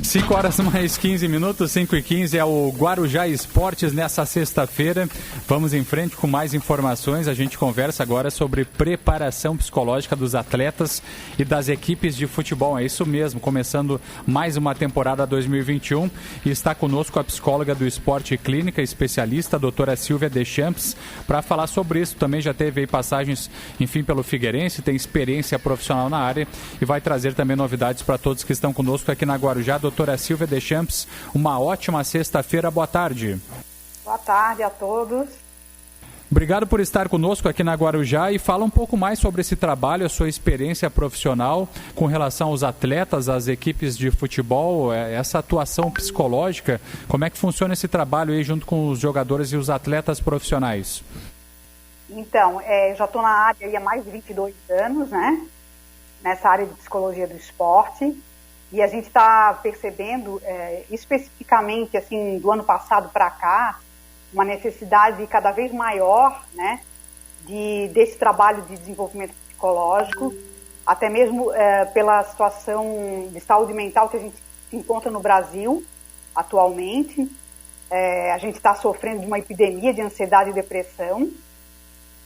5 horas mais 15 minutos, 5h15, é o Guarujá Esportes nessa sexta-feira. Vamos em frente com mais informações. A gente conversa agora sobre preparação psicológica dos atletas e das equipes de futebol. É isso mesmo, começando mais uma temporada 2021 e está conosco a psicóloga do Esporte Clínica, especialista, a doutora Silvia Deschamps, para falar sobre isso. Também já teve aí passagens, enfim, pelo Figueirense, tem experiência profissional na área e vai trazer também novidades para todos que estão conosco aqui na Guarujá. Doutora Silvia Deschamps, uma ótima sexta-feira, boa tarde. Boa tarde a todos. Obrigado por estar conosco aqui na Guarujá e fala um pouco mais sobre esse trabalho, a sua experiência profissional com relação aos atletas, às equipes de futebol, essa atuação psicológica, como é que funciona esse trabalho aí junto com os jogadores e os atletas profissionais? Então, já estou na área há mais de 22 anos, né? Nessa área de psicologia do esporte. E a gente está percebendo, especificamente, assim, do ano passado para cá, uma necessidade cada vez maior, né, desse trabalho de desenvolvimento psicológico, até mesmo pela situação de saúde mental que a gente se encontra no Brasil atualmente. A gente está sofrendo de uma epidemia de ansiedade e depressão.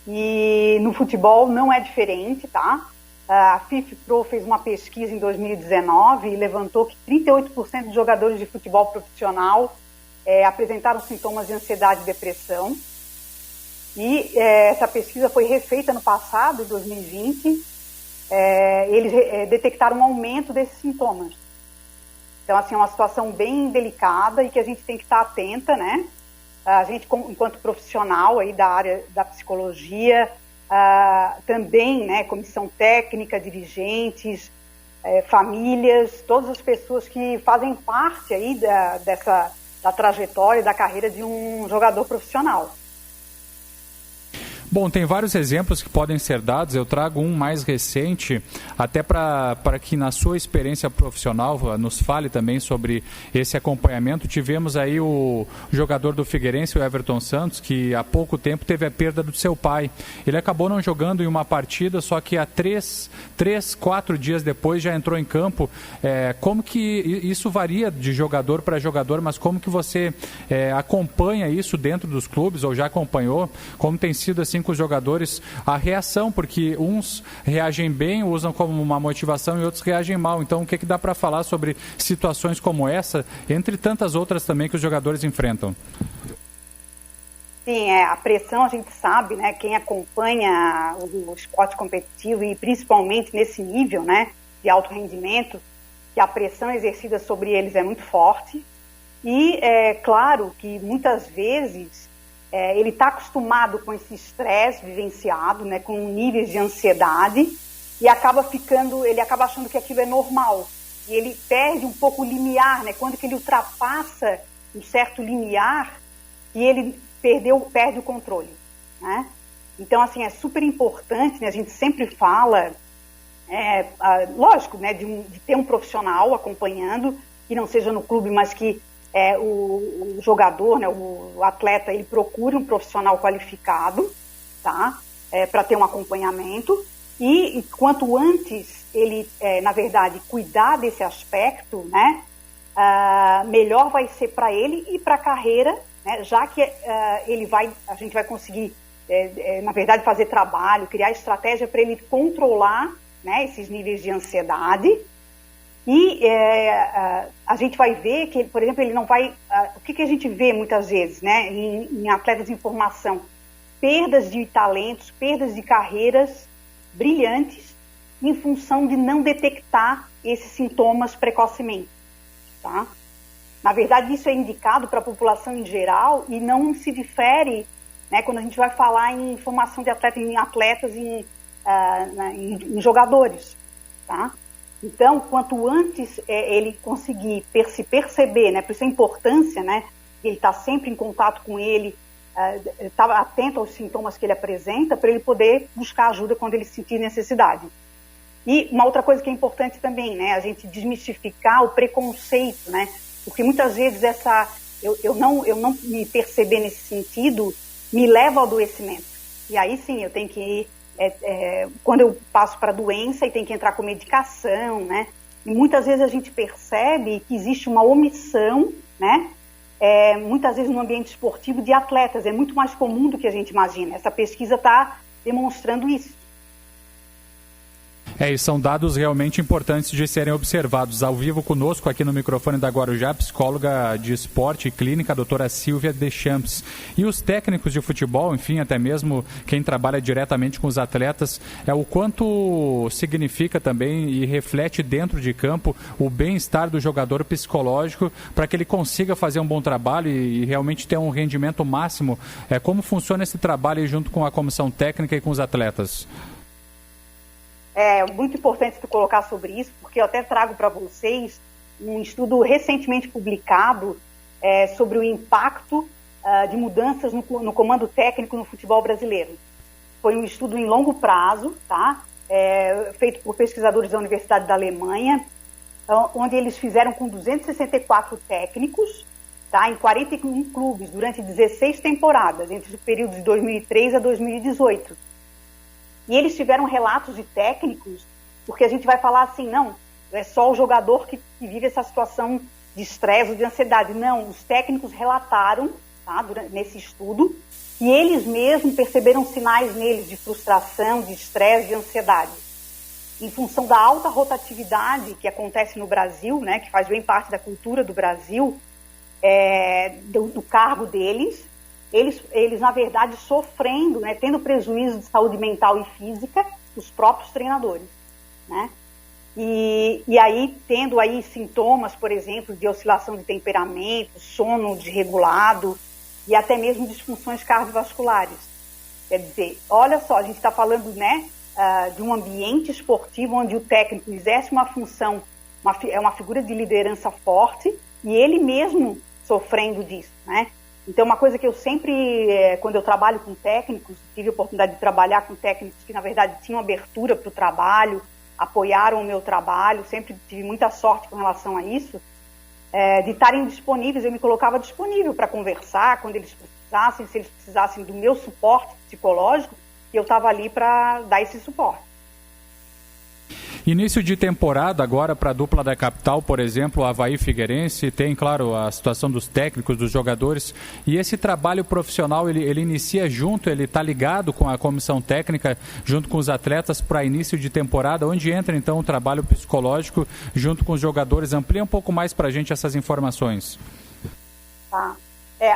E no futebol não é diferente, tá? A FIFPro fez uma pesquisa em 2019 e levantou que 38% dos jogadores de futebol profissional apresentaram sintomas de ansiedade e depressão. E essa pesquisa foi refeita no passado, em 2020. Eles detectaram um aumento desses sintomas. Então, assim, é uma situação bem delicada e que a gente tem que estar atenta, né? A gente, enquanto profissional aí da área da psicologia, também, né, comissão técnica, dirigentes, famílias, todas as pessoas que fazem parte aí da trajetória, da carreira de um jogador profissional. Bom, tem vários exemplos que podem ser dados, eu trago um mais recente, até para que na sua experiência profissional nos fale também sobre esse acompanhamento. Tivemos aí o jogador do Figueirense, o Everton Santos, que há pouco tempo teve a perda do seu pai. Ele acabou não jogando em uma partida, só que há 4 dias depois já entrou em campo. Como que isso varia de jogador para jogador, mas como que você acompanha isso dentro dos clubes, ou já acompanhou? Como tem sido assim com os jogadores, a reação, porque uns reagem bem, usam como uma motivação e outros reagem mal. Então, o que dá para falar sobre situações como essa, entre tantas outras também que os jogadores enfrentam? Sim, a pressão a gente sabe, né, quem acompanha o esporte competitivo e principalmente nesse nível, né, de alto rendimento, que a pressão exercida sobre eles é muito forte e é claro que muitas vezes ele está acostumado com esse estresse vivenciado, né, com níveis de ansiedade e ele acaba achando que aquilo é normal e ele perde um pouco o limiar, né, quando que ele ultrapassa um certo limiar e ele perde o controle, né? Então, assim, é super importante, né, a gente sempre fala, lógico, né, de ter um profissional acompanhando, que não seja no clube, mas que o jogador, né, o atleta, ele procure um profissional qualificado, tá? Para ter um acompanhamento e quanto antes ele, na verdade, cuidar desse aspecto, né, melhor vai ser para ele e para a carreira, né, já que a gente vai conseguir, na verdade, fazer trabalho, criar estratégia para ele controlar, né, esses níveis de ansiedade. E a gente vai ver que, por exemplo, ele não vai... o que a gente vê muitas vezes, né, em atletas em formação? Perdas de talentos, perdas de carreiras brilhantes em função de não detectar esses sintomas precocemente, tá? Na verdade, isso é indicado para a população em geral e não se difere, né, quando a gente vai falar em formação de atletas, em jogadores, tá? Então, quanto antes ele conseguir se perceber, né, por isso a importância, né, de ele estar sempre em contato com ele, estar atento aos sintomas que ele apresenta, para ele poder buscar ajuda quando ele sentir necessidade. E uma outra coisa que é importante também, né, a gente desmistificar o preconceito, né, porque muitas vezes eu não me perceber nesse sentido me leva ao adoecimento. E aí sim, eu tenho que ir, quando eu passo para a doença e tenho que entrar com medicação, né, E muitas vezes a gente percebe que existe uma omissão, né? Muitas vezes no ambiente esportivo de atletas, é muito mais comum do que a gente imagina. Essa pesquisa está demonstrando isso. E são dados realmente importantes de serem observados. Ao vivo conosco aqui no microfone da Guarujá, psicóloga de esporte e clínica, a doutora Silvia Deschamps. E os técnicos de futebol, enfim, até mesmo quem trabalha diretamente com os atletas, o quanto significa também e reflete dentro de campo o bem-estar do jogador psicológico para que ele consiga fazer um bom trabalho e realmente ter um rendimento máximo. Como funciona esse trabalho junto com a comissão técnica e com os atletas? É muito importante tu colocar sobre isso, porque eu até trago para vocês um estudo recentemente publicado sobre o impacto de mudanças no comando técnico no futebol brasileiro. Foi um estudo em longo prazo, tá? Feito por pesquisadores da Universidade da Alemanha, onde eles fizeram com 264 técnicos, tá? Em 41 clubes, durante 16 temporadas, entre o período de 2003 a 2018. E eles tiveram relatos de técnicos, porque a gente vai falar assim, não, é só o jogador que vive essa situação de estresse ou de ansiedade. Não, os técnicos relataram, tá, nesse estudo, e eles mesmos perceberam sinais neles de frustração, de estresse, de ansiedade. Em função da alta rotatividade que acontece no Brasil, né, que faz bem parte da cultura do Brasil, do cargo deles, eles, na verdade, sofrendo, né, tendo prejuízo de saúde mental e física, os próprios treinadores, né? E aí, tendo aí sintomas, por exemplo, de oscilação de temperamento, sono desregulado e até mesmo disfunções cardiovasculares. Quer dizer, olha só, a gente está falando, né, de um ambiente esportivo onde o técnico exerce uma função, é uma figura de liderança forte e ele mesmo sofrendo disso, né? Então, uma coisa que eu sempre, quando eu trabalho com técnicos, tive a oportunidade de trabalhar com técnicos que, na verdade, tinham abertura para o trabalho, apoiaram o meu trabalho, sempre tive muita sorte com relação a isso, de estarem disponíveis, eu me colocava disponível para conversar quando eles precisassem, se eles precisassem do meu suporte psicológico, eu estava ali para dar esse suporte. Início de temporada agora para a dupla da capital, por exemplo, Avaí e Figueirense, tem, claro, a situação dos técnicos, dos jogadores, e esse trabalho profissional, ele inicia junto, ele está ligado com a comissão técnica, junto com os atletas para início de temporada, onde entra então o trabalho psicológico junto com os jogadores. Amplia um pouco mais para a gente essas informações. Tá.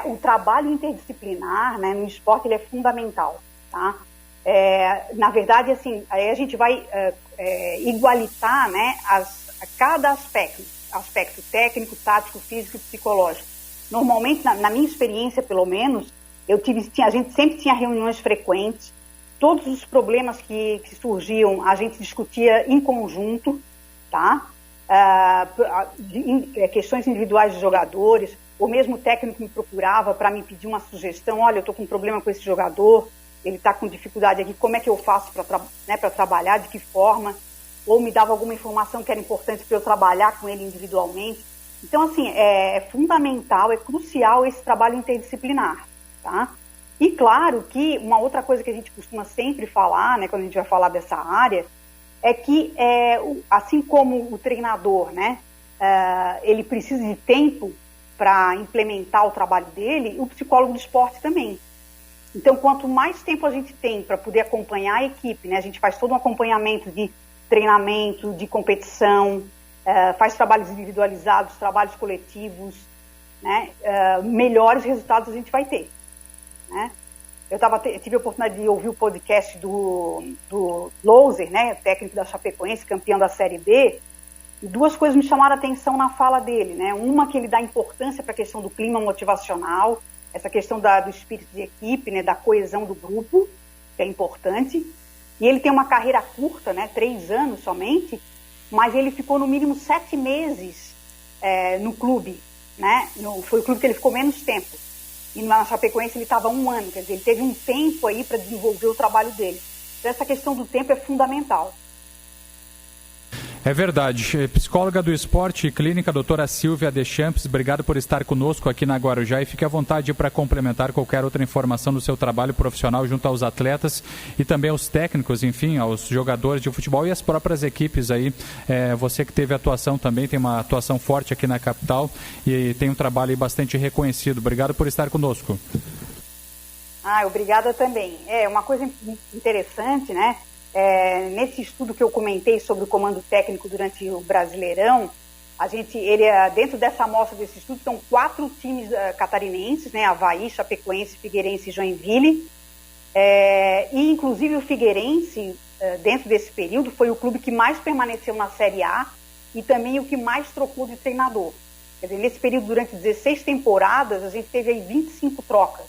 O trabalho interdisciplinar, né, no esporte ele é fundamental, tá? Na verdade, assim, aí a gente vai igualitar, né, a cada aspecto técnico, tático, físico e psicológico. Normalmente, na minha experiência, pelo menos, a gente sempre tinha reuniões frequentes, todos os problemas que surgiam, a gente discutia em conjunto, tá? Questões individuais de jogadores, ou mesmo o técnico me procurava para me pedir uma sugestão, olha, eu estou com um problema com esse jogador, ele está com dificuldade aqui, como é que eu faço para trabalhar, de que forma, ou me dava alguma informação que era importante para eu trabalhar com ele individualmente. Então, assim, é fundamental, é crucial esse trabalho interdisciplinar, tá? E claro que uma outra coisa que a gente costuma sempre falar, né, quando a gente vai falar dessa área, é que, assim como o treinador, né, ele precisa de tempo para implementar o trabalho dele, o psicólogo do esporte também. Então, quanto mais tempo a gente tem para poder acompanhar a equipe, né, a gente faz todo um acompanhamento de treinamento, de competição, faz trabalhos individualizados, trabalhos coletivos, né, melhores resultados a gente vai ter, né? Eu tive a oportunidade de ouvir o podcast do Louser, né, técnico da Chapecoense, campeão da Série B, e duas coisas me chamaram a atenção na fala dele, né? Uma, que ele dá importância para a questão do clima motivacional, essa questão do espírito de equipe, né, da coesão do grupo, que é importante. E ele tem uma carreira curta, né, 3 anos somente, mas ele ficou no mínimo 7 meses no clube, né? Foi o clube que ele ficou menos tempo. E na Chapecoense ele estava 1 ano, quer dizer, ele teve um tempo aí para desenvolver o trabalho dele. Então essa questão do tempo é fundamental. É verdade. Psicóloga do esporte e clínica, doutora Silvia Deschamps, obrigado por estar conosco aqui na Guarujá e fique à vontade para complementar qualquer outra informação do seu trabalho profissional junto aos atletas e também aos técnicos, enfim, aos jogadores de futebol e às próprias equipes aí. Você que teve atuação também, tem uma atuação forte aqui na capital e tem um trabalho aí bastante reconhecido. Obrigado por estar conosco. Obrigada também. É uma coisa interessante, né? Nesse estudo que eu comentei sobre o comando técnico durante o Brasileirão, dentro dessa amostra desse estudo estão 4 times catarinenses, né? Avaí, Chapecoense, Figueirense e Joinville. E inclusive o Figueirense, dentro desse período, foi o clube que mais permaneceu na Série A e também o que mais trocou de treinador. Quer dizer, nesse período, durante 16 temporadas, a gente teve aí 25 trocas.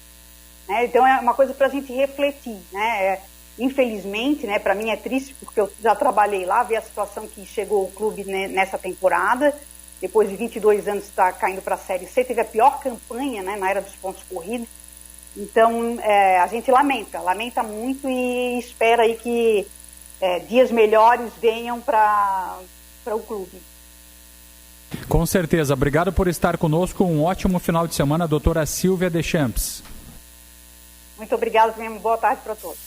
Né? Então é uma coisa para a gente refletir, né? Infelizmente, né, para mim é triste porque eu já trabalhei lá, ver a situação que chegou o clube, né, nessa temporada, depois de 22 anos está caindo para a Série C, teve a pior campanha, né, na era dos pontos corridos. Então a gente lamenta muito e espera aí que dias melhores venham para o clube. Com certeza. Obrigado por estar conosco. Um ótimo final de semana, doutora Silvia Deschamps. Muito obrigada, boa tarde para todos.